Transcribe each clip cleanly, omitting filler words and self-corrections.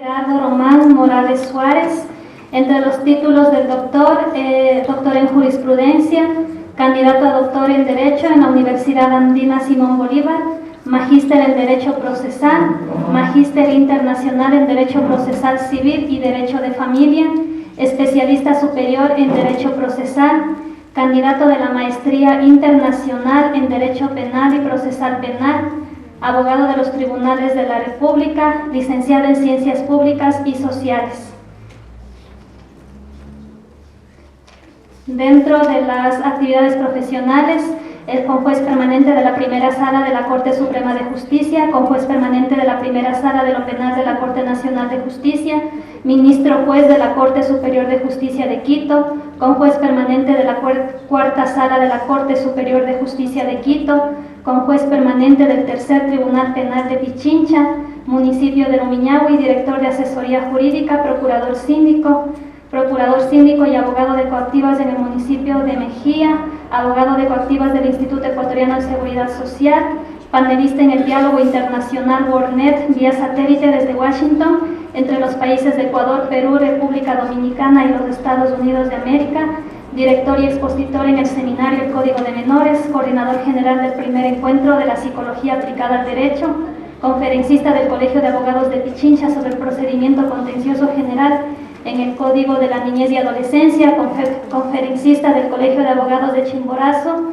Gerardo Román Morales Suárez, entre los títulos del doctor, doctor en jurisprudencia, candidato a doctor en Derecho en la Universidad Andina Simón Bolívar, magíster en Derecho Procesal, magíster internacional en Derecho Procesal Civil y Derecho de Familia, especialista superior en Derecho Procesal, candidato de la Maestría Internacional en Derecho Penal y Procesal Penal, abogado de los Tribunales de la República, licenciado en Ciencias Públicas y Sociales. Dentro de las actividades profesionales, es conjuez permanente de la Primera Sala de la Corte Suprema de Justicia, conjuez permanente de la Primera Sala de lo Penal de la Corte Nacional de Justicia, ministro juez de la Corte Superior de Justicia de Quito, conjuez permanente de la Cuarta Sala de la Corte Superior de Justicia de Quito, conjuez permanente del Tercer Tribunal Penal de Pichincha, municipio de Rumiñahui, director de Asesoría Jurídica, procurador síndico y abogado de coactivas en el municipio de Mejía, abogado de coactivas del Instituto Ecuatoriano de Seguridad Social, panelista en el diálogo internacional WorldNet vía satélite desde Washington, entre los países de Ecuador, Perú, República Dominicana y los Estados Unidos de América, director y expositor en el seminario El Código de Menores, coordinador general del primer encuentro de la psicología aplicada al derecho, conferencista del Colegio de Abogados de Pichincha sobre el procedimiento contencioso general en el Código de la Niñez y Adolescencia, conferencista del Colegio de Abogados de Chimborazo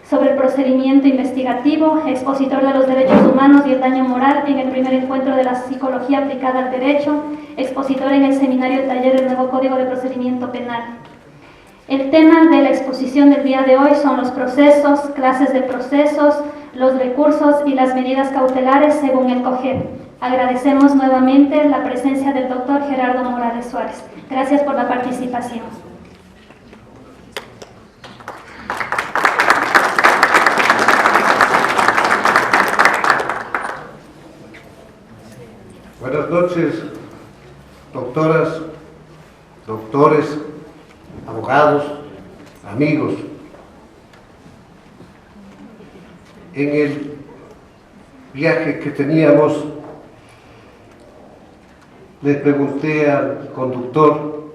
sobre el procedimiento investigativo, expositor de los derechos humanos y el daño moral en el primer encuentro de la psicología aplicada al derecho, expositor en el seminario taller del nuevo Código de Procedimiento Penal. El tema de la exposición del día de hoy son los procesos, clases de procesos, los recursos y las medidas cautelares según el COGEP. Agradecemos nuevamente la presencia del doctor Gerardo Morales Suárez. Gracias por la participación. Buenas noches, doctoras, doctores, abogados, amigos. En el viaje que teníamos, le pregunté al conductor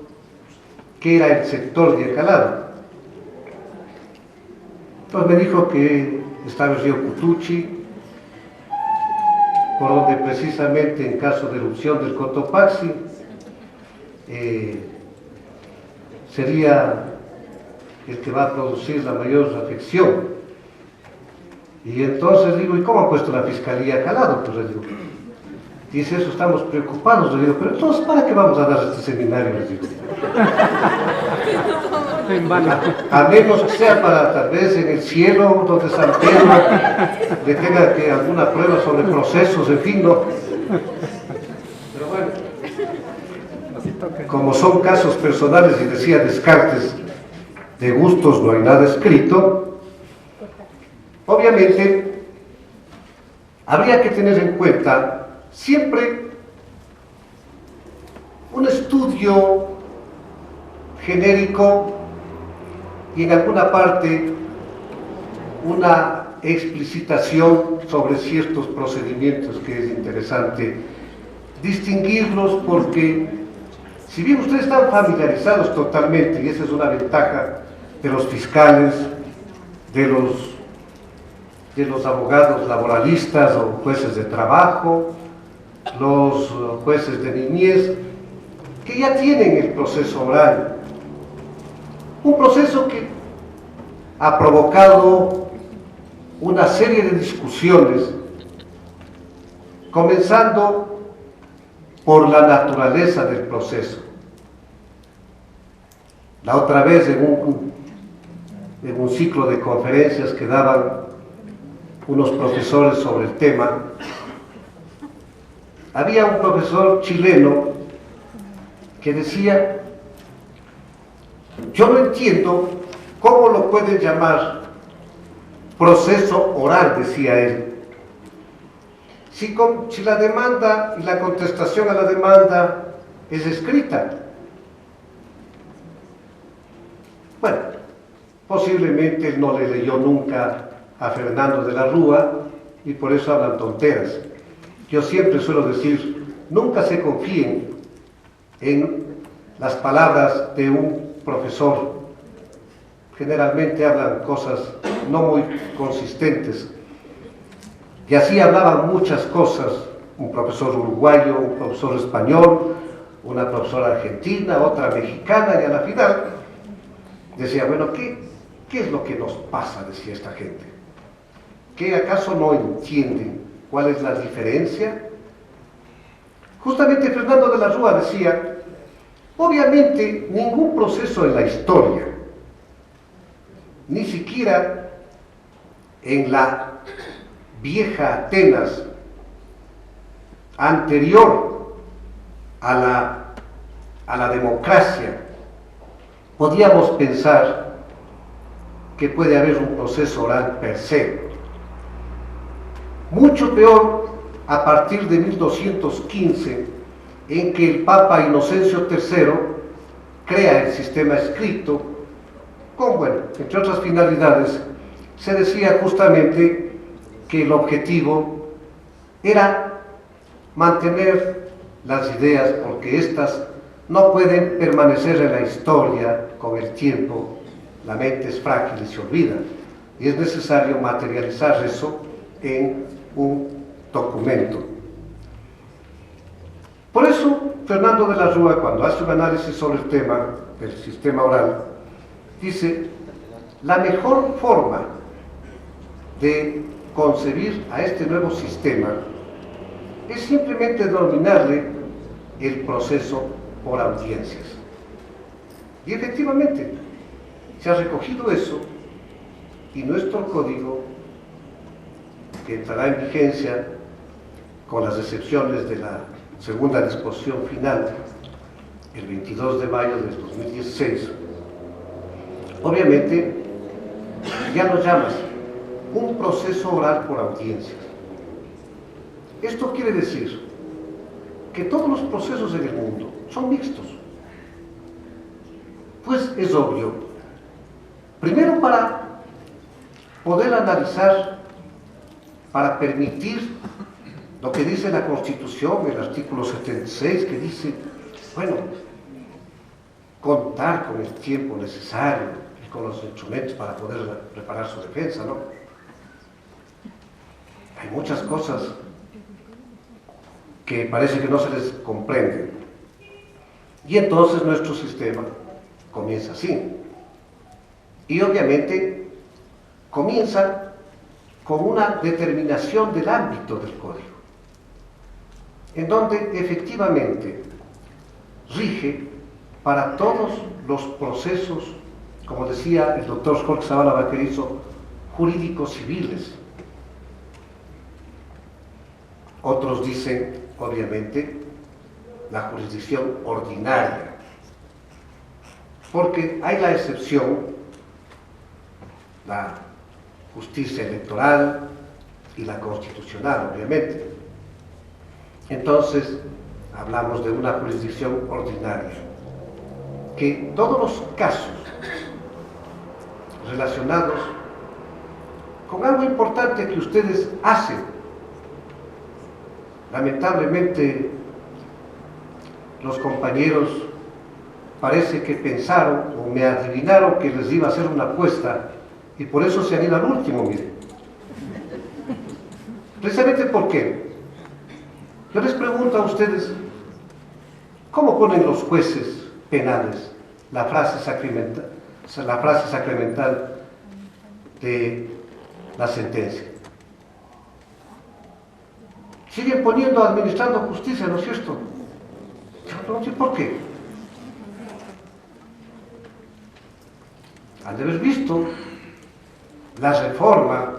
qué era el sector de Acalado. Pues me dijo que estaba el río Cutuchi, por donde precisamente en caso de erupción del Cotopaxi sería el que va a producir la mayor afección. Y entonces digo, ¿y cómo ha puesto la Fiscalía Acalado? Pues le digo, dice, eso estamos preocupados. Le digo, pero entonces, ¿para qué vamos a dar este seminario? Les digo. A menos que sea para tal vez en el cielo, donde San Pedro le tenga que alguna prueba sobre procesos, en fin, no. Pero bueno, como son casos personales y decía Descartes, de gustos no hay nada escrito, obviamente habría que tener en cuenta siempre un estudio genérico y en alguna parte una explicitación sobre ciertos procedimientos que es interesante distinguirlos, porque si bien ustedes están familiarizados totalmente, y esa es una ventaja de los fiscales, de los abogados laboralistas o jueces de trabajo, los jueces de niñez, que ya tienen el proceso oral, un proceso que ha provocado una serie de discusiones, comenzando por la naturaleza del proceso. La otra vez en un ciclo de conferencias que daban unos profesores sobre el tema, había un profesor chileno que decía, yo no entiendo cómo lo pueden llamar proceso oral, decía él, si la demanda y la contestación a la demanda es escrita. Bueno, posiblemente él no le leyó nunca a Fernando de la Rúa y por eso hablan tonteras. Yo siempre suelo decir, nunca se confíen en las palabras de un profesor. Generalmente hablan cosas no muy consistentes. Y así hablaban muchas cosas, un profesor uruguayo, un profesor español, una profesora argentina, otra mexicana, y a la final decía, bueno, ¿qué es lo que nos pasa? Decía esta gente. ¿Qué acaso no entienden cuál es la diferencia? Justamente Fernando de la Rúa decía, obviamente ningún proceso en la historia, ni siquiera en la vieja Atenas anterior a la democracia, podíamos pensar que puede haber un proceso oral per se. Mucho peor a partir de 1215, en que el Papa Inocencio III crea el sistema escrito, con, bueno, entre otras finalidades, se decía justamente que el objetivo era mantener las ideas, porque éstas no pueden permanecer en la historia con el tiempo. La mente es frágil y se olvida, y es necesario materializar eso en un documento. Por eso, Fernando de la Rúa, cuando hace un análisis sobre el tema del sistema oral, dice, la mejor forma de concebir a este nuevo sistema es simplemente denominarle el proceso por audiencias. Y efectivamente, se ha recogido eso, y nuestro código, que entrará en vigencia con las excepciones de la segunda disposición final, el 22 de mayo del 2016, obviamente ya lo llamas un proceso oral por audiencias. Esto quiere decir que todos los procesos en el mundo son mixtos. Pues es obvio, primero para poder analizar, para permitir lo que dice la Constitución, el artículo 76, que dice, bueno, contar con el tiempo necesario y con los instrumentos para poder preparar su defensa, ¿no? Hay muchas cosas que parece que no se les comprende. Y entonces nuestro sistema comienza así. Y obviamente comienza con una determinación del ámbito del código, en donde efectivamente rige para todos los procesos, como decía el doctor Jorge Zavala Vaquerizo, jurídicos civiles. Otros dicen, obviamente, la jurisdicción ordinaria, porque hay la excepción, la justicia electoral y la constitucional, obviamente. Entonces, hablamos de una jurisdicción ordinaria, que todos los casos relacionados con algo importante que ustedes hacen, lamentablemente los compañeros parece que pensaron o me adivinaron que les iba a hacer una apuesta y por eso se han ido al último, miren. Precisamente ¿por qué? Yo les pregunto a ustedes, ¿cómo ponen los jueces penales la frase sacramental de la sentencia? Siguen poniendo administrando justicia, ¿no es cierto? Yo no sé por qué. Han de haber visto la reforma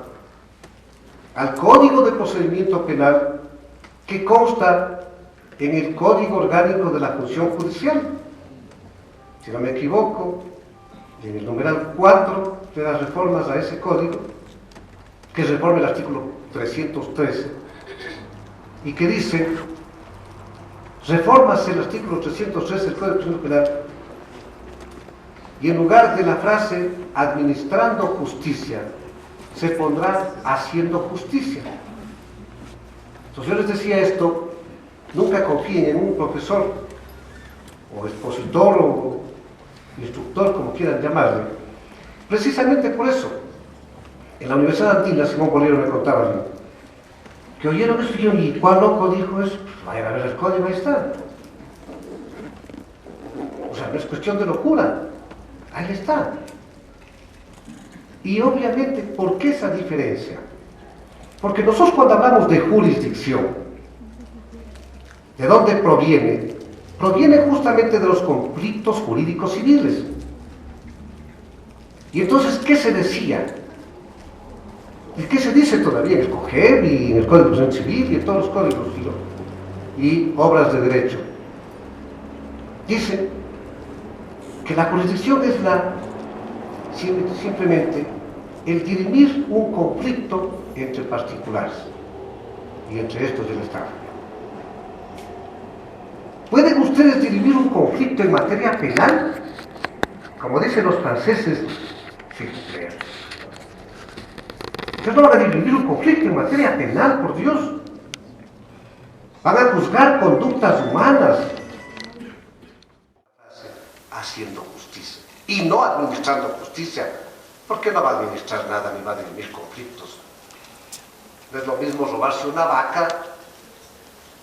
al Código de Procedimiento Penal que consta en el Código Orgánico de la Función Judicial. Si no me equivoco, en el numeral 4 de las reformas a ese código, que reforma el artículo 313, y que dice, reformas el artículo 313 del Código de Procedimiento Penal, y en lugar de la frase administrando justicia, se pondrá haciendo justicia. Entonces yo les decía esto, nunca confíen en un profesor, o expositor, o instructor, como quieran llamarle. Precisamente por eso, en la Universidad Andina, Simón Bolívar me contaba que oyeron eso y yo, ¿y cuál loco dijo eso? Pues vayan a ver el código, ahí está. O sea, no es cuestión de locura, ahí está. Y obviamente, ¿por qué esa diferencia? Porque nosotros cuando hablamos de jurisdicción, ¿de dónde proviene? Proviene justamente de los conflictos jurídicos civiles. Y entonces, ¿qué se decía? ¿Y qué se dice todavía en el COGEB y en el Código de Procedimiento Civil y en todos los códigos y obras de derecho? Dice que la jurisdicción es simplemente el dirimir un conflicto entre particulares y entre estos y el Estado. ¿Pueden ustedes dirimir un conflicto en materia penal? Como dicen los franceses, sí, crean. Ustedes no van a dirimir un conflicto en materia penal, por Dios. Van a juzgar conductas humanas haciendo justicia y no administrando justicia. ¿Por qué no va a administrar nada ni va a dirimir conflictos? No es lo mismo robarse una vaca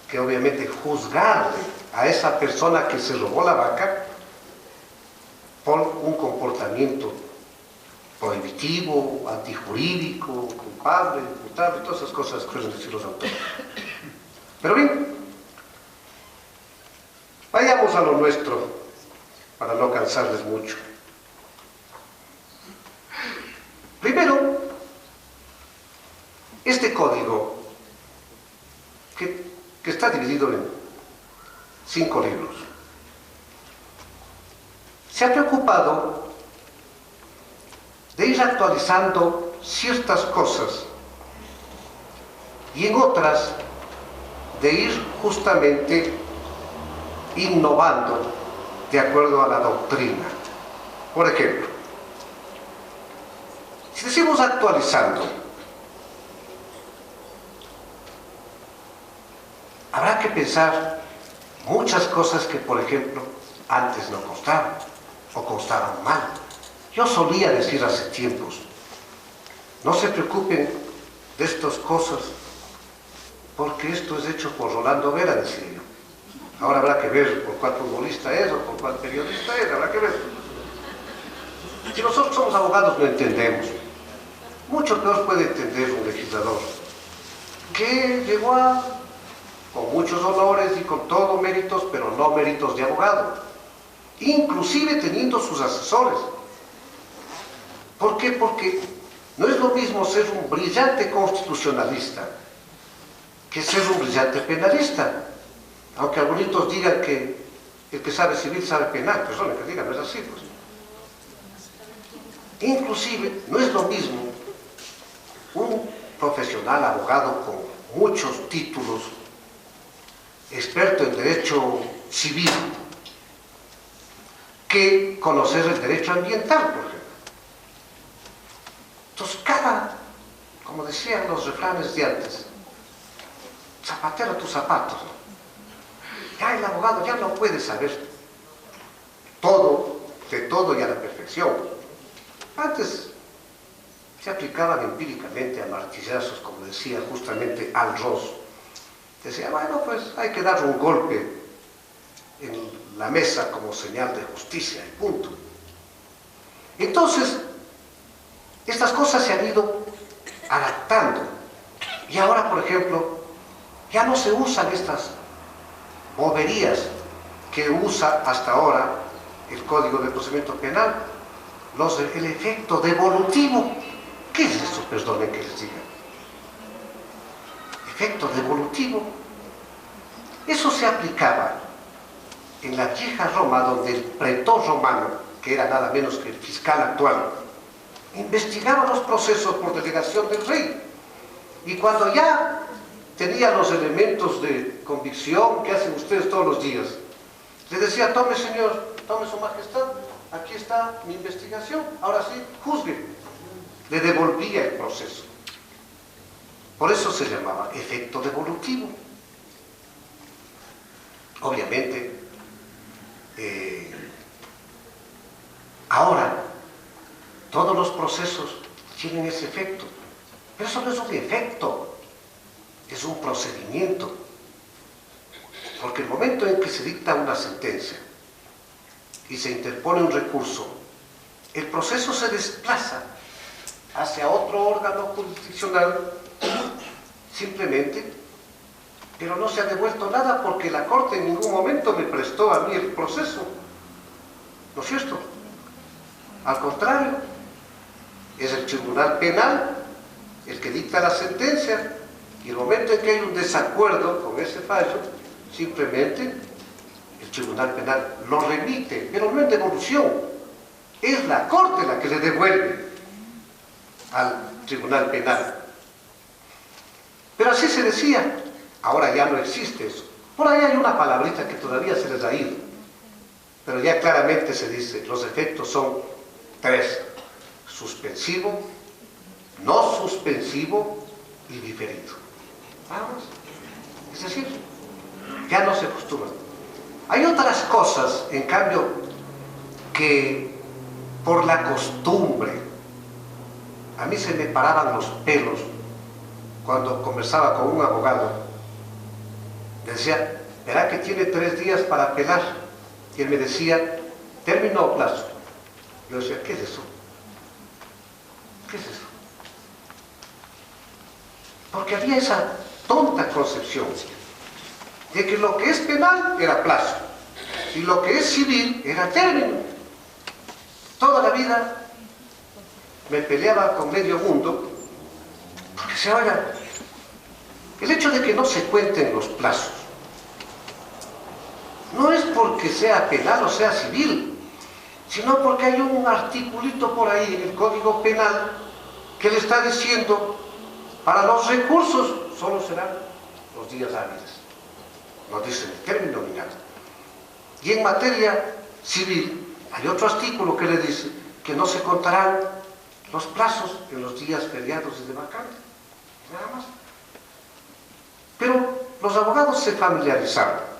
que obviamente juzgarle a esa persona que se robó la vaca por un comportamiento prohibitivo, antijurídico, culpable, imputable, todas esas cosas que suelen decir los autores. Pero bien, vayamos a lo nuestro para no cansarles mucho. Primero, este código, que está dividido en 5 libros, se ha preocupado de ir actualizando ciertas cosas y en otras de ir justamente innovando de acuerdo a la doctrina. Por ejemplo, si decimos actualizando, habrá que pensar muchas cosas que, por ejemplo, antes no constaban o constaban mal. Yo solía decir hace tiempos, no se preocupen de estas cosas porque esto es hecho por Rolando Vera, decía yo. Ahora habrá que ver por cuál futbolista es o por cuál periodista es, habrá que ver. Si nosotros somos abogados no entendemos. Mucho peor puede entender un legislador que llegó con muchos honores y con todos méritos, pero no méritos de abogado, inclusive teniendo sus asesores. ¿Por qué? Porque no es lo mismo ser un brillante constitucionalista que ser un brillante penalista, aunque algunos digan que el que sabe civil sabe penal, personas que digan, no es así, pues. Inclusive no es lo mismo un profesional abogado con muchos títulos, experto en derecho civil, que conocer el derecho ambiental, por ejemplo. Entonces, como decían los refranes de antes, zapatero tus zapatos, ¿no? Ya el abogado ya no puede saber todo, de todo y a la perfección. Antes se aplicaban empíricamente a martillazos, como decía justamente Al Ross. Decía, bueno, pues hay que dar un golpe en la mesa como señal de justicia, y punto. Entonces, estas cosas se han ido adaptando. Y ahora, por ejemplo, ya no se usan estas boberías que usa hasta ahora el Código de Procedimiento Penal, el efecto devolutivo. ¿Qué es eso? Perdonen que les diga. Efecto devolutivo. Eso se aplicaba en la vieja Roma, donde el pretor romano, que era nada menos que el fiscal actual, investigaba los procesos por delegación del rey. Y cuando ya tenía los elementos de convicción que hacen ustedes todos los días, le decía, tome señor, tome su majestad, aquí está mi investigación, ahora sí, juzgue. Le devolvía el proceso. Por eso se llamaba efecto devolutivo. obviamente, ahora todos los procesos tienen ese efecto, pero eso no es un efecto, es un procedimiento, porque el momento en que se dicta una sentencia y se interpone un recurso, el proceso se desplaza hacia otro órgano jurisdiccional simplemente, pero no se ha devuelto nada porque la Corte en ningún momento me prestó a mí el proceso, ¿no es cierto? Al contrario, es el Tribunal Penal el que dicta la sentencia, y el momento en que hay un desacuerdo con ese fallo, simplemente el Tribunal Penal lo remite, pero no en devolución, es la Corte la que le devuelve al Tribunal Penal. Pero así se decía, ahora ya no existe eso. Por ahí hay una palabrita que todavía se les ha ido, pero ya claramente se dice, los efectos son tres: suspensivo, no suspensivo y diferido. Vamos, es decir, ya no se acostumbra. Hay otras cosas, en cambio, que por la costumbre, a mí se me paraban los pelos cuando conversaba con un abogado. Decía, verá que tiene 3 días para apelar, y él me decía, término o plazo. Yo decía, ¿qué es eso? ¿Qué es eso? Porque había esa tonta concepción de que lo que es penal era plazo y lo que es civil era término. Toda la vida me peleaba con medio mundo porque se oiga, el hecho de que no se cuenten los plazos no es porque sea penal o sea civil, sino porque hay un articulito por ahí en el Código Penal que le está diciendo, para los recursos solo serán los días hábiles. No dicen el término ni nada. Y en materia civil hay otro artículo que le dice que no se contarán los plazos en los días feriados y de vacante. Nada más. Pero los abogados se familiarizaron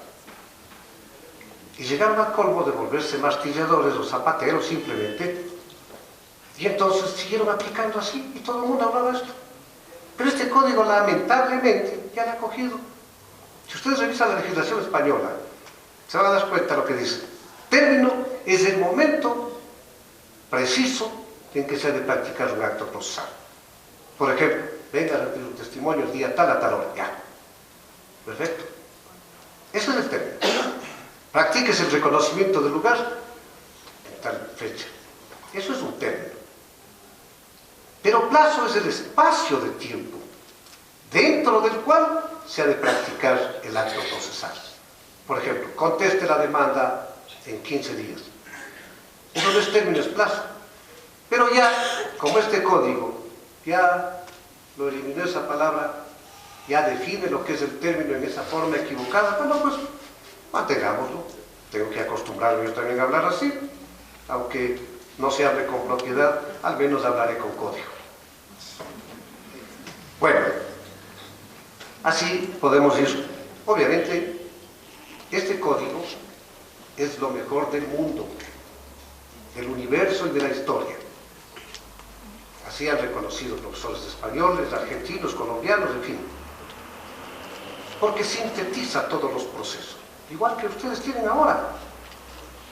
y llegaron al colmo de volverse martilladores o zapateros simplemente, y entonces siguieron aplicando así y todo el mundo hablaba de esto. Pero este código lamentablemente ya le ha cogido. Si ustedes revisan la legislación española, se van a dar cuenta de lo que dice. Término es el momento preciso en que se ha de practicar un acto procesal. Por ejemplo, venga a rendir un testimonio el día tal a tal hora. Ya. Perfecto. Eso es el término. Practíquese el reconocimiento del lugar en tal fecha. Eso es un término. Pero plazo es el espacio de tiempo dentro del cual se ha de practicar el acto procesal. Por ejemplo, conteste la demanda en 15 días. Eso no es término, es plazo. Pero ya, como este código ya lo eliminó esa palabra, ya define lo que es el término en esa forma equivocada, bueno, pues mantengámoslo. Tengo que acostumbrarme yo también a hablar así, aunque no se hable con propiedad, al menos hablaré con código. Bueno, así podemos ir. Obviamente, este código es lo mejor del mundo, del universo y de la historia. Así han reconocido profesores españoles, argentinos, colombianos, en fin. Porque sintetiza todos los procesos, igual que ustedes tienen ahora.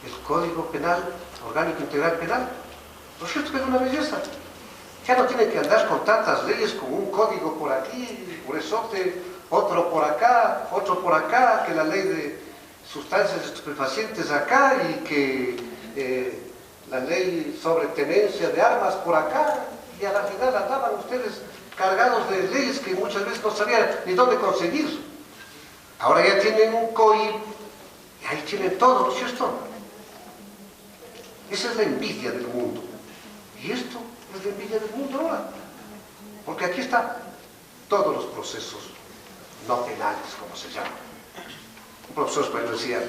El Código Penal, Orgánico Integral Penal, ¿no es cierto que es una belleza? Ya no tienen que andar con tantas leyes, con un código por aquí, por esote, otro por acá, otro por acá, que la ley de sustancias estupefacientes acá y que la ley sobre tenencia de armas por acá, y a la final andaban ustedes cargados de leyes que muchas veces no sabían ni dónde conseguir. Ahora ya tienen un COIP y ahí tienen todo, ¿no es cierto? Esa es la envidia del mundo. Y esto es la envidia del mundo ahora. Porque aquí están todos los procesos no penales, como se llama. Un profesor español decía,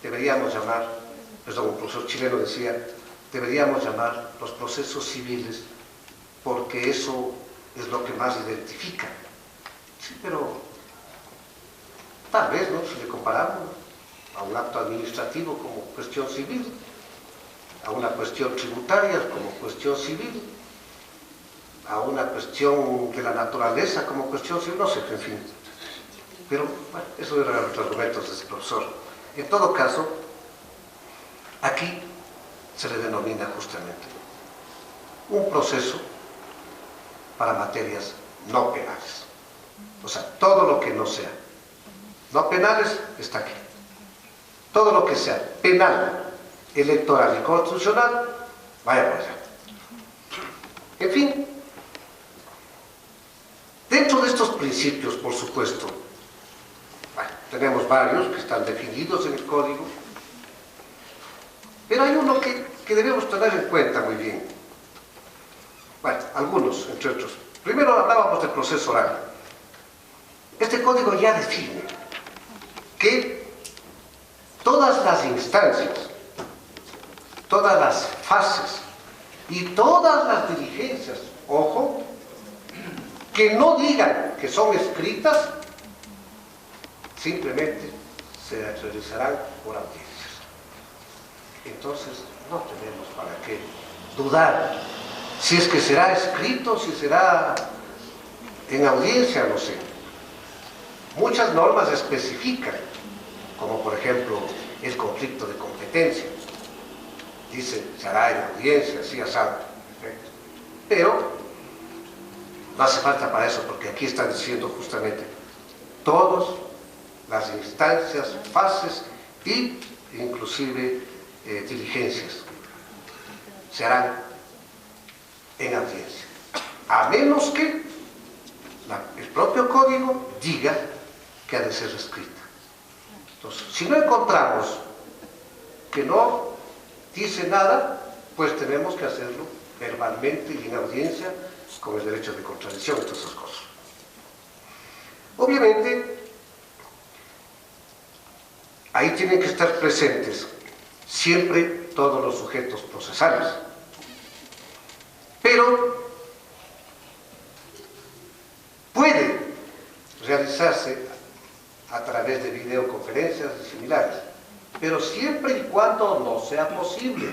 deberíamos llamar, perdón, un profesor chileno decía, deberíamos llamar los procesos civiles porque eso es lo que más identifica. Sí, pero tal vez, ¿no? Si le comparamos, a un acto administrativo como cuestión civil, a una cuestión tributaria como cuestión civil, a una cuestión de la naturaleza como cuestión civil, no sé, en fin. Pero, bueno, eso eran los argumentos de ese profesor. En todo caso, aquí se le denomina justamente un proceso para materias no penales. O sea, todo lo que no sea no penales está aquí. Todo lo que sea penal, electoral y constitucional, vaya por allá. En fin, dentro de estos principios, por supuesto, bueno, tenemos varios que están definidos en el código, pero hay uno que debemos tener en cuenta muy bien. Bueno, algunos, entre otros. Primero hablábamos del proceso oral. Este código ya define que todas las instancias, todas las fases y todas las diligencias, ojo, que no digan que son escritas, simplemente se realizarán por audiencias. Entonces, no tenemos para qué dudar si es que será escrito, si será en audiencia, no sé. Muchas normas especifican, como por ejemplo el conflicto de competencia. Dice, se hará en audiencia, así asado. Pero no hace falta para eso, porque aquí están diciendo justamente todas las instancias, fases y inclusive diligencias se harán en audiencia, a menos que el propio código diga que ha de ser escrita. Entonces, si no encontramos que no dice nada, pues tenemos que hacerlo verbalmente y en audiencia con el derecho de contradicción y todas esas cosas. Obviamente, ahí tienen que estar presentes siempre todos los sujetos procesales. Pero puede realizarse a través de videoconferencias y similares, pero siempre y cuando no sea posible.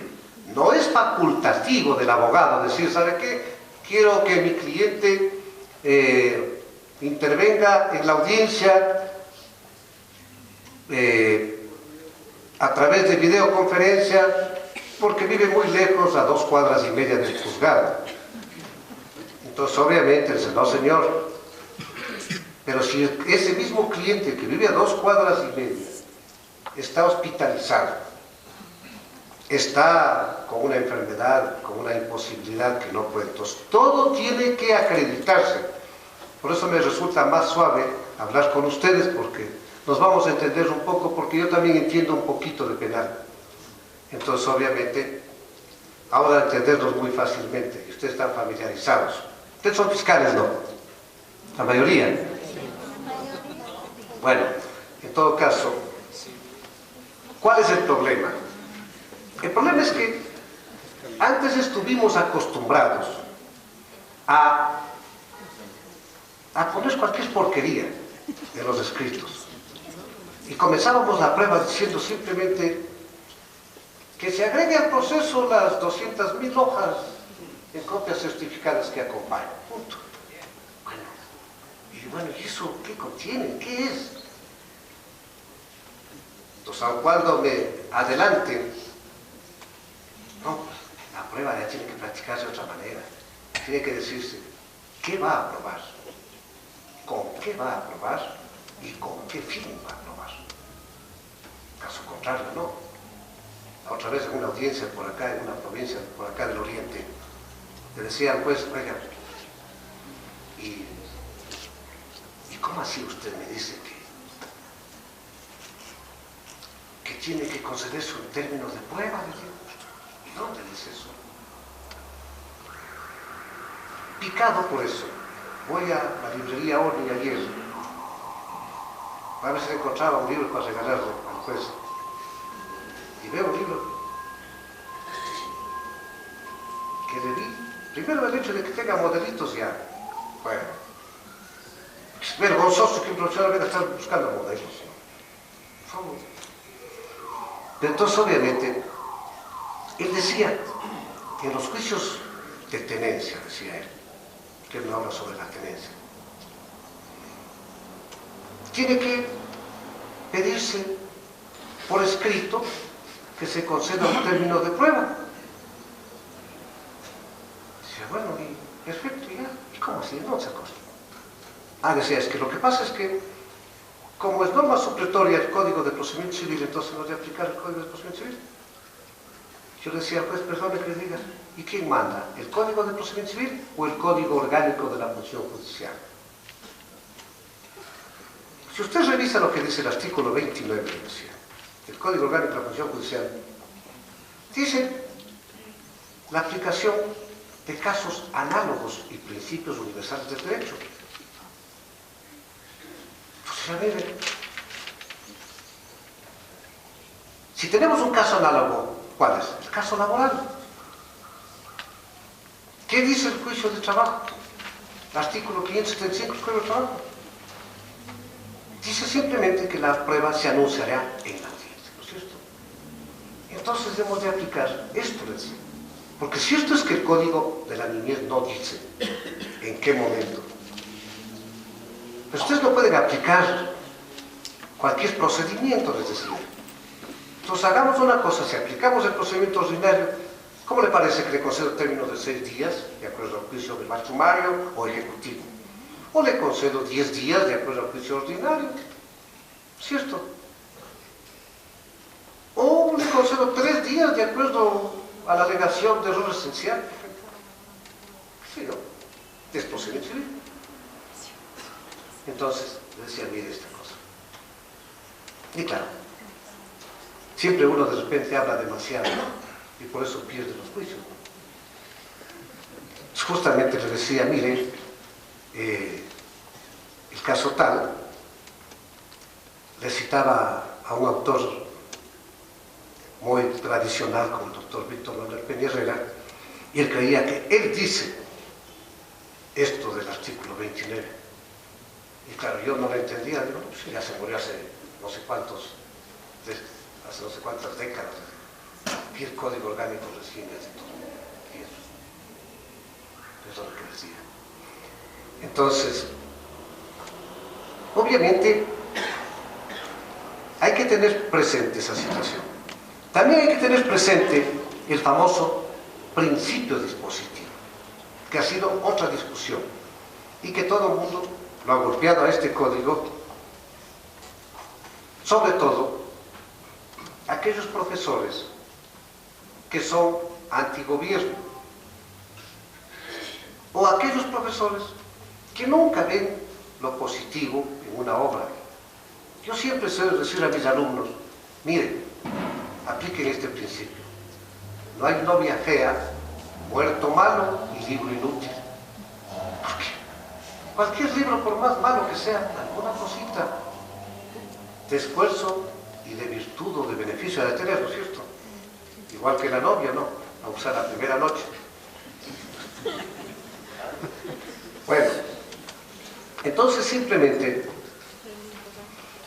No es facultativo del abogado decir, ¿sabe qué? Quiero que mi cliente intervenga en la audiencia a través de videoconferencia porque vive muy lejos, a 2,5 cuadras del juzgado. Entonces, obviamente, dice, no, señor. Pero si ese mismo cliente que vive a 2,5 cuadras está hospitalizado, está con una enfermedad, con una imposibilidad que no puede, entonces todo tiene que acreditarse. Por eso me resulta más suave hablar con ustedes, porque nos vamos a entender un poco, porque yo también entiendo un poquito de penal. Entonces, obviamente, ahora entenderlos muy fácilmente, y ustedes están familiarizados. Ustedes son fiscales, ¿no? La mayoría. Bueno, en todo caso, ¿cuál es el problema? El problema es que antes estuvimos acostumbrados a poner cualquier porquería en los escritos. Y comenzábamos la prueba diciendo simplemente que se agregue al proceso las 200.000 hojas en copias certificadas que acompañan. Punto. Bueno, ¿y eso qué contiene? ¿Qué es? Entonces, aun cuando me adelanten, no, la prueba ya tiene que practicarse de otra manera. Tiene que decirse qué va a aprobar, con qué va a aprobar y con qué fin va a aprobar. Caso contrario, no. La otra vez en una audiencia por acá, en una provincia por acá del Oriente, le decían, pues, oiga, ¿y cómo así usted me dice que tiene que concederse en términos de prueba? ¿Y dónde dice eso? Picado por eso, voy a la librería Orni ayer a ver si encontraba un libro para regalarle al juez. Y veo un libro que le vi, primero el hecho de que tenga modelitos ya, bueno, es vergonzoso que un profesor venga a estar buscando modelos, ¿no? Pero entonces, obviamente, él decía, en los juicios de tenencia, decía él, que él no habla sobre la tenencia, tiene que pedirse por escrito que se conceda un término de prueba. Decía, bueno, y perfecto, ya. ¿Y cómo así? No se acosta. Decía, es que lo que pasa es que, como es norma supletoria el Código de Procedimiento Civil, entonces no debe aplicar el Código de Procedimiento Civil. Yo le decía al juez, perdone que le diga, ¿y quién manda? ¿El Código de Procedimiento Civil o el Código Orgánico de la Función Judicial? Si usted revisa lo que dice el artículo 29, decía, el Código Orgánico de la Función Judicial, dice la aplicación de casos análogos y principios universales del derecho. Entonces, a ver, si tenemos un caso análogo, ¿cuál es? El caso laboral. ¿Qué dice el juicio de trabajo? El artículo 575 del Código de Trabajo. Dice simplemente que la prueba se anunciará en la audiencia, ¿no es cierto? Entonces debemos de aplicar esto, les digo. Porque si esto es que el Código de la Niñez no dice en qué momento, pero ustedes no pueden aplicar cualquier procedimiento, les decía. Entonces hagamos una cosa, si aplicamos el procedimiento ordinario, ¿cómo le parece que le concedo el término de 6 días, de acuerdo al juicio del más sumario o ejecutivo? O le concedo 10 días, de acuerdo al juicio ordinario, ¿cierto? O le concedo 3 días, de acuerdo a la alegación de error esencial, ¿sí, no? Es procedimiento civil. Entonces, le decía, mire esta cosa. Y claro, siempre uno de repente habla demasiado, ¿no? Y por eso pierde los juicios, ¿no? Justamente le decía, mire, el caso tal, le citaba a un autor muy tradicional como el doctor Víctor Manuel Peña Herrera, y él creía que él dice esto del artículo 29. Y claro, yo no lo entendía, digo, sí, ya se murió hace no sé cuántas décadas, y el Código Orgánico recién es de todo. Eso es lo que decía. Entonces, obviamente, hay que tener presente esa situación. También hay que tener presente el famoso principio dispositivo, que ha sido otra discusión, y que todo el mundo lo ha golpeado a este código, sobre todo aquellos profesores que son antigobierno, o aquellos profesores que nunca ven lo positivo en una obra. Yo siempre suelo decir a mis alumnos, miren, apliquen este principio. No hay novia fea, muerto malo y libro inútil. Porque cualquier libro, por más malo que sea, alguna cosita de esfuerzo y de virtud o de beneficio ha de tener, ¿no es cierto? Igual que la novia, ¿no? A usar la primera noche. Bueno, entonces simplemente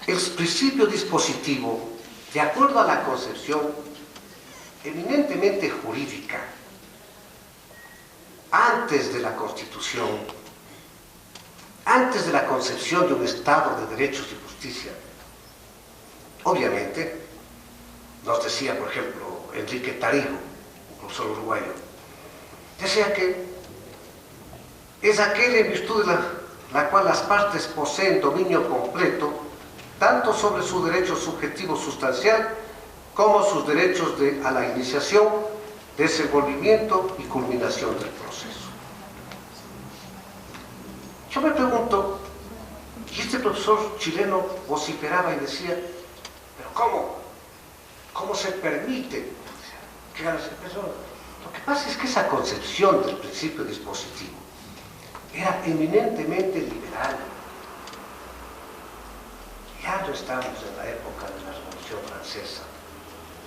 el principio dispositivo, de acuerdo a la concepción eminentemente jurídica, antes de la Constitución, antes de la concepción de un Estado de derechos y justicia, obviamente, nos decía, por ejemplo, Enrique Tarijo, un profesor uruguayo, decía que es aquel en virtud de la cual las partes poseen dominio completo tanto sobre su derecho subjetivo sustancial como sus derechos a la iniciación, desenvolvimiento y culminación del proceso. Yo me pregunto, y este profesor chileno vociferaba y decía, pero ¿cómo se permite que hagan ese profesor? Lo que pasa es que esa concepción del principio dispositivo era eminentemente liberal. Ya no estamos en la época de la Revolución Francesa.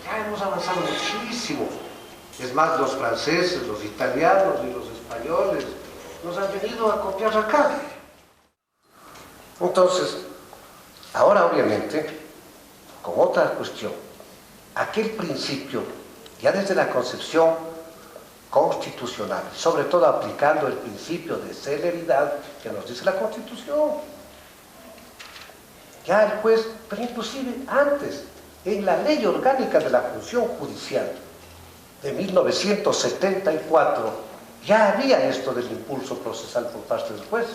Ya hemos avanzado muchísimo. Es más, los franceses, los italianos y los españoles nos han venido a copiar acá. Entonces, ahora obviamente, con otra cuestión, aquel principio, ya desde la concepción constitucional, sobre todo aplicando el principio de celeridad que nos dice la Constitución. Ya el juez, pero inclusive antes, en la Ley Orgánica de la Función Judicial de 1974, ya había esto del impulso procesal por parte del juez.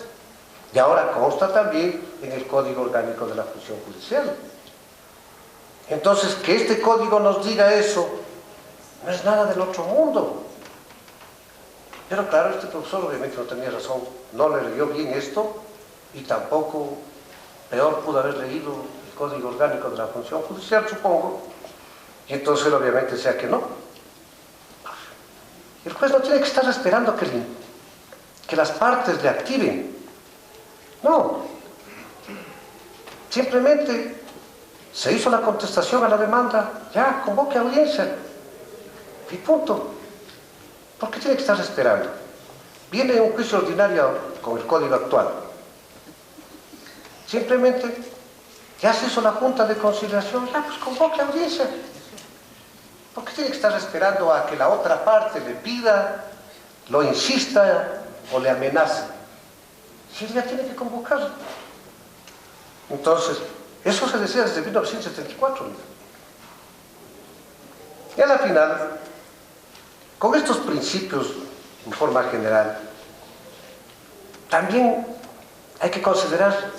Y ahora consta también en el Código Orgánico de la Función Judicial. Entonces, que este código nos diga eso, no es nada del otro mundo. Pero claro, este profesor obviamente no tenía razón, no le leyó bien esto, y tampoco, peor, pudo haber leído el Código Orgánico de la Función Judicial, supongo, y entonces él obviamente decía que no. El juez no tiene que estar esperando que las partes le activen. No. Simplemente se hizo la contestación a la demanda, ya, convoque audiencia, y punto. ¿Por qué tiene que estar esperando? Viene un juicio ordinario con el código actual. Simplemente, ya se hizo la junta de conciliación, ya, pues convoque audiencia. ¿Por qué tiene que estar esperando a que la otra parte le pida, lo insista o le amenace? Si él ya tiene que convocar. Entonces, eso se decía desde 1974. Y a la final, con estos principios en forma general, también hay que considerar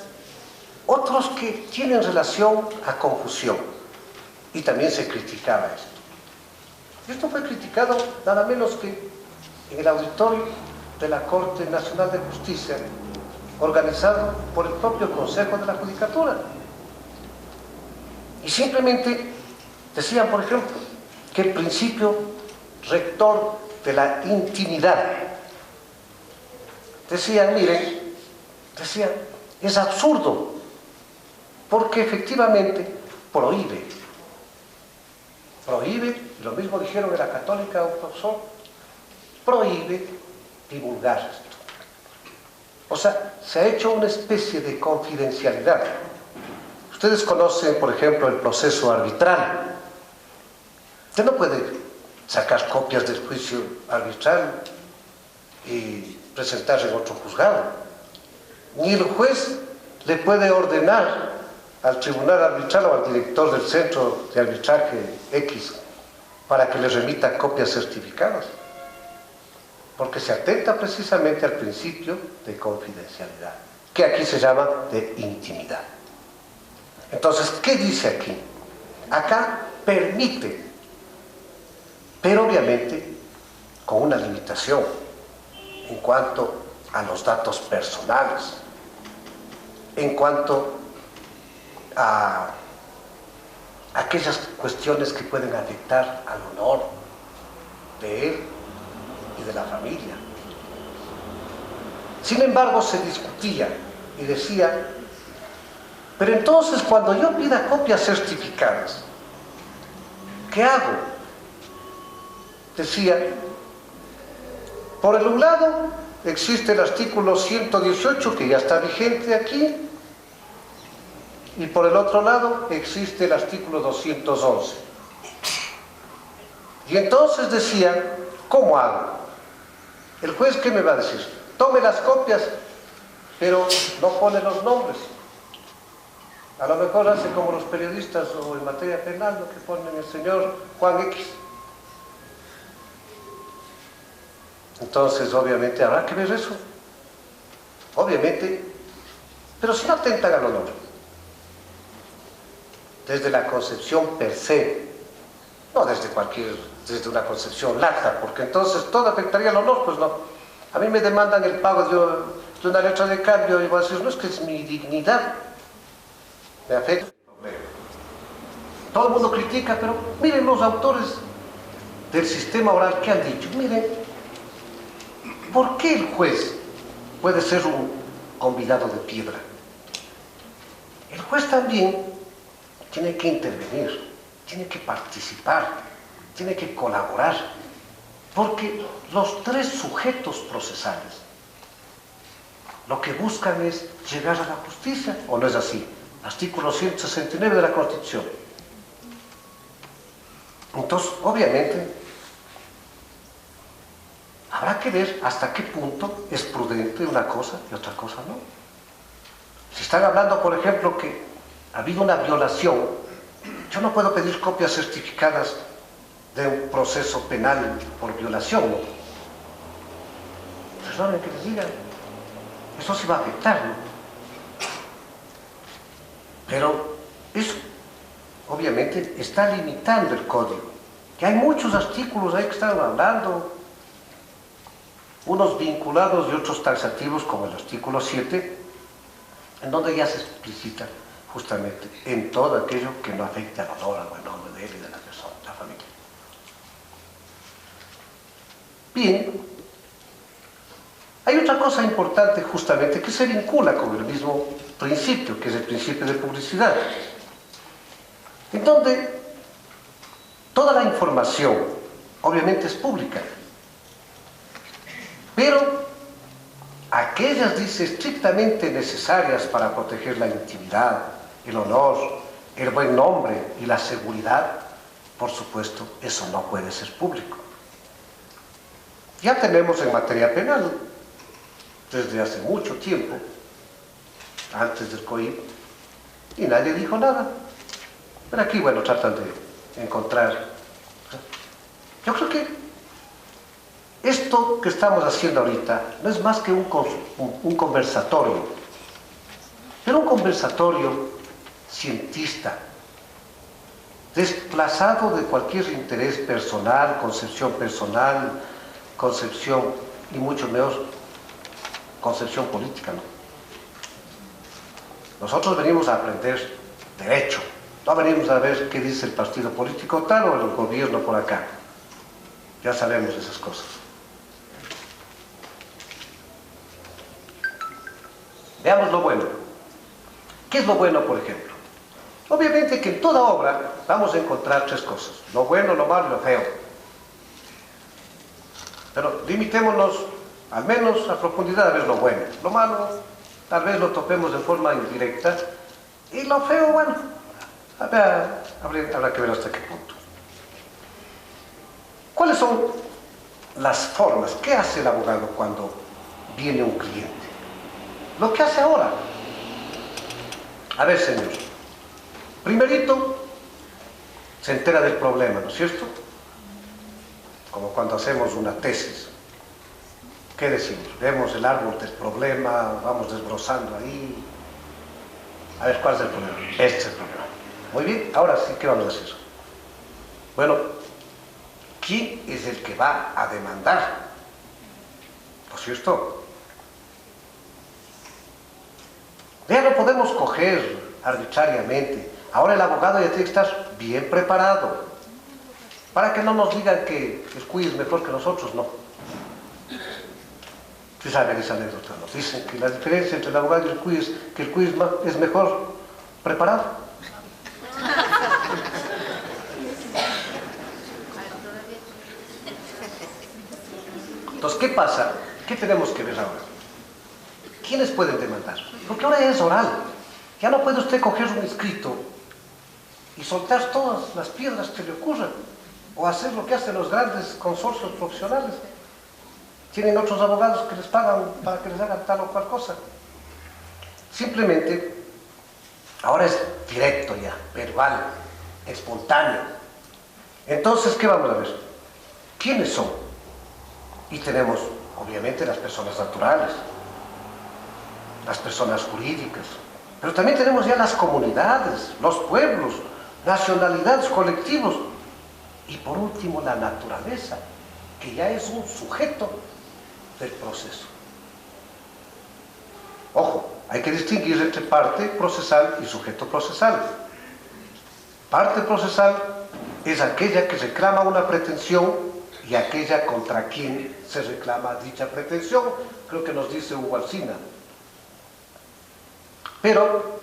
otros que tienen relación a confusión. Y también se criticaba esto. Y esto fue criticado nada menos que en el auditorio de la Corte Nacional de Justicia, organizado por el propio Consejo de la Judicatura. Y simplemente decían, por ejemplo, que el principio rector de la intimidad, decían, miren, decían, es absurdo, porque efectivamente prohíbe, lo mismo dijeron en la Católica un profesor, prohíbe divulgar esto. O sea, se ha hecho una especie de confidencialidad. Ustedes conocen, por ejemplo, el proceso arbitral. Usted no puede sacar copias del juicio arbitral y presentarse en otro juzgado. Ni el juez le puede ordenar al tribunal arbitral o al director del centro de arbitraje X para que le remita copias certificadas, porque se atenta precisamente al principio de confidencialidad, que aquí se llama de intimidad. Entonces, ¿qué dice aquí? Acá permite, pero obviamente con una limitación en cuanto a los datos personales, en cuanto a aquellas cuestiones que pueden afectar al honor de él y de la familia. Sin embargo, se discutía y decía, pero entonces cuando yo pida copias certificadas, ¿qué hago? Decía, por el un lado existe el artículo 118 que ya está vigente aquí, y por el otro lado existe el artículo 211. Y entonces decía, ¿cómo hago? ¿El juez qué me va a decir? Tome las copias, pero no pone los nombres. A lo mejor hace como los periodistas o en materia penal, lo que ponen el señor Juan X. Entonces, obviamente, habrá que ver eso. Obviamente, pero si no atentan al honor. Desde la concepción per se, no desde una concepción laxa, porque entonces todo afectaría al honor, pues no. A mí me demandan el pago de una letra de cambio y voy a decir, no, es que es mi dignidad, me afecta. Todo el mundo critica, pero miren los autores del sistema oral que han dicho, miren, ¿por qué el juez puede ser un convidado de piedra? El juez también tiene que intervenir, tiene que participar, tiene que colaborar, porque los tres sujetos procesales lo que buscan es llegar a la justicia, ¿o no es así? Artículo 169 de la Constitución. Entonces, obviamente, habrá que ver hasta qué punto es prudente una cosa y otra cosa no. Si están hablando, por ejemplo, que ha habido una violación, yo no puedo pedir copias certificadas de un proceso penal por violación, ¿no? Perdonen que les diga, eso sí va a afectar, ¿no? Pero eso, obviamente, está limitando el código. Que hay muchos artículos ahí que están hablando, unos vinculados y otros taxativos, como el artículo 7, en donde ya se explicita justamente en todo aquello que no afecte al honor, al buen nombre de él y de la persona, de la familia. Bien, hay otra cosa importante justamente que se vincula con el mismo principio, que es el principio de publicidad, en donde toda la información obviamente es pública, pero aquellas, dice, estrictamente necesarias para proteger la intimidad, el honor, el buen nombre y la seguridad, por supuesto, eso no puede ser público. Ya tenemos en materia penal, desde hace mucho tiempo, antes del COIP, y nadie dijo nada. Pero aquí, bueno, tratan de encontrar. Yo creo que esto que estamos haciendo ahorita no es más que un conversatorio, pero un conversatorio cientista, desplazado de cualquier interés personal, concepción y mucho menos concepción política, ¿no? Nosotros venimos a aprender derecho, no venimos a ver qué dice el partido político tal o el gobierno por acá. Ya sabemos esas cosas. Veamos lo bueno. ¿Qué es lo bueno, por ejemplo? Obviamente que en toda obra vamos a encontrar tres cosas: lo bueno, lo malo y lo feo. Pero limitémonos al menos a profundidad a ver lo bueno. Lo malo tal vez lo topemos de forma indirecta, y lo feo, bueno, habrá que ver hasta qué punto. ¿Cuáles son las formas? ¿Qué hace el abogado cuando viene un cliente? Lo que hace ahora. A ver, señor, primerito se entera del problema, ¿no es cierto? Como cuando hacemos una tesis. ¿Qué decimos? Vemos el árbol del problema, vamos desbrozando ahí. A ver, ¿cuál es el problema? Este es el problema. Muy bien, ahora sí, ¿qué vamos a hacer? Bueno, ¿quién es el que va a demandar? ¿No es cierto? Ya no podemos coger arbitrariamente. Ahora el abogado ya tiene que estar bien preparado, para que no nos digan que el CUI es mejor que nosotros, no. Si saben esa anécdota, nos dicen que la diferencia entre el abogado y el CUI es que el CUI es mejor preparado. Entonces, ¿qué pasa? ¿Qué tenemos que ver ahora? ¿Quiénes pueden demandar? Porque ahora es oral. Ya no puede usted coger un escrito y soltar todas las piedras que le ocurran, o hacer lo que hacen los grandes consorcios profesionales. Tienen otros abogados que les pagan para que les hagan tal o cual cosa. Simplemente, ahora es directo ya, verbal, espontáneo. Entonces, ¿qué vamos a ver? ¿Quiénes son? Y tenemos, obviamente, las personas naturales, las personas jurídicas, pero también tenemos ya las comunidades, los pueblos, nacionalidades, colectivos, y por último la naturaleza, que ya es un sujeto del proceso. Ojo, hay que distinguir entre parte procesal y sujeto procesal. Parte procesal es aquella que reclama una pretensión y aquella contra quien se reclama dicha pretensión. Creo que nos dice Hugo Alsina. Pero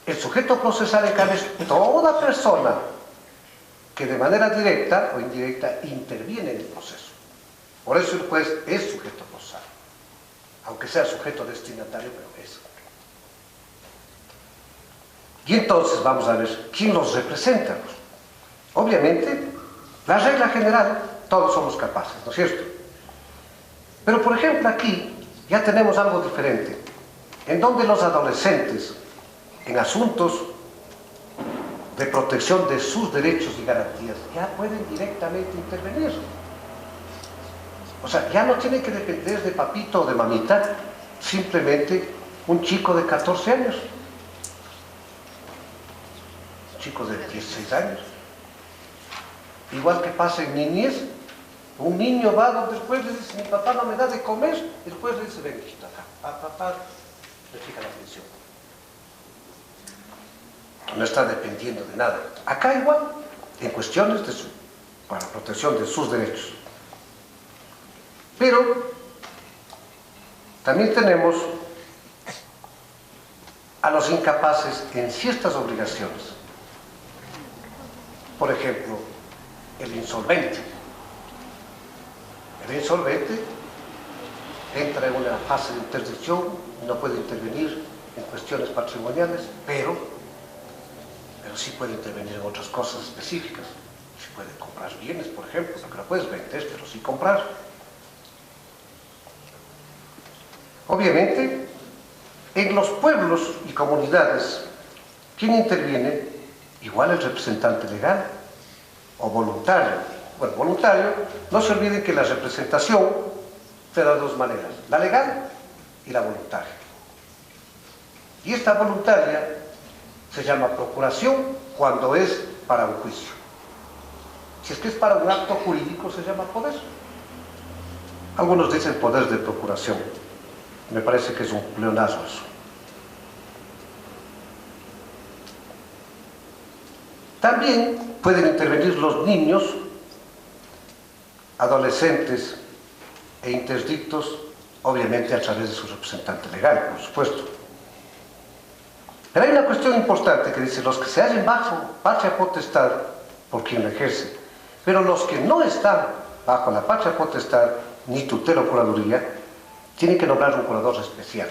el sujeto procesal, en cambio, es toda persona que de manera directa o indirecta interviene en el proceso. Por eso el juez es sujeto procesal, aunque sea sujeto destinatario, pero es. Y entonces vamos a ver quién los representa. Obviamente, La regla general, todos somos capaces, ¿no es cierto? Pero, por ejemplo, aquí ya tenemos algo diferente, en donde los adolescentes, en asuntos de protección de sus derechos y garantías, ya pueden directamente intervenir. O sea, ya no tiene que depender de papito o de mamita, simplemente un chico de 14 años, un chico de 16 años. Igual que pasa en niñez, un niño va, después le dice, mi papá no me da de comer, después le dice, ven, hijito, acá, papá, le fija la atención. No está dependiendo de nada. Acá igual, en cuestiones para protección de sus derechos. Pero también tenemos a los incapaces en ciertas obligaciones. Por ejemplo, el insolvente. El insolvente entra en una fase de interdicción, no puede intervenir en cuestiones patrimoniales, pero sí puede intervenir en otras cosas específicas. Sí puede comprar bienes, por ejemplo, no que lo puedes vender, pero sí comprar. Obviamente, en los pueblos y comunidades, ¿quién interviene? Igual el representante legal o voluntario. Bueno, voluntario, no se olviden que la representación se da de dos maneras, la legal y la voluntaria. Y esta voluntaria se llama procuración cuando es para un juicio. Si es que es para un acto jurídico, se llama poder. Algunos dicen poder de procuración. Me parece que es un pleonasmo eso. También pueden intervenir los niños, adolescentes e interdictos, obviamente a través de su representante legal, por supuesto. Pero hay una cuestión importante que dice, los que se hallen bajo patria potestad por quien la ejerce, pero los que no están bajo la patria potestad, ni tutela o curaduría, tienen que nombrar un curador especial.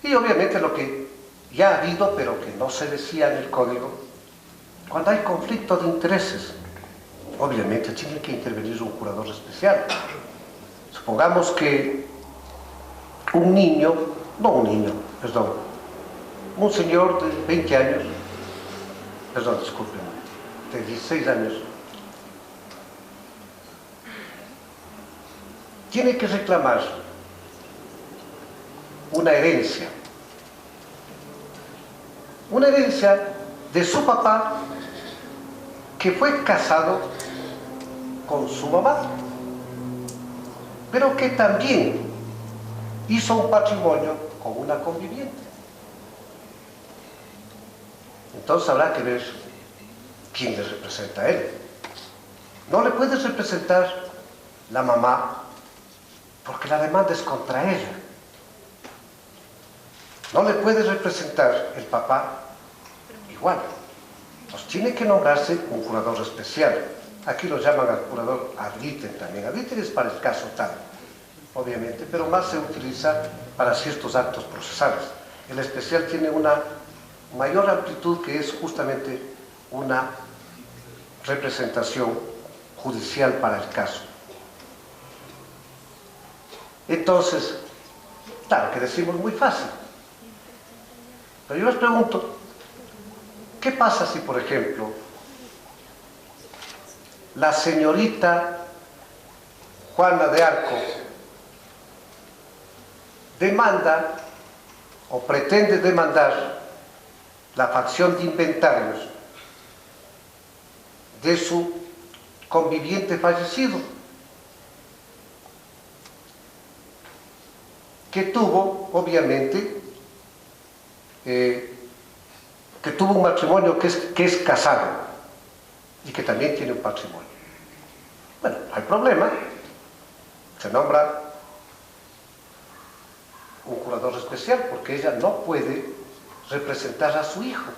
Y obviamente lo que ya ha habido, pero que no se decía en el código, cuando hay conflicto de intereses, obviamente tiene que intervenir un curador especial. Supongamos que un señor de 20 años, de 16 años, tiene que reclamar una herencia de su papá que fue casado con su mamá, pero que también hizo un patrimonio con una conviviente. Entonces habrá que ver quién le representa a él. No le puede representar la mamá porque la demanda es contra ella. No le puede representar el papá igual. Pues tiene que nombrarse un curador especial. Aquí lo llaman al curador ad litem también. Ad litem es para el caso tal, obviamente, pero más se utiliza para ciertos actos procesales. El especial tiene una mayor amplitud, que es justamente una representación judicial para el caso. Entonces, claro que decimos muy fácil, pero yo les pregunto, ¿qué pasa si, por ejemplo, la señorita Juana de Arco demanda o pretende demandar la facción de inventarios de su conviviente fallecido, que tuvo, obviamente, que tuvo un matrimonio que es casado y que también tiene un patrimonio? Bueno, no hay problema, se nombra un curador especial porque ella no puede representar a su hijo.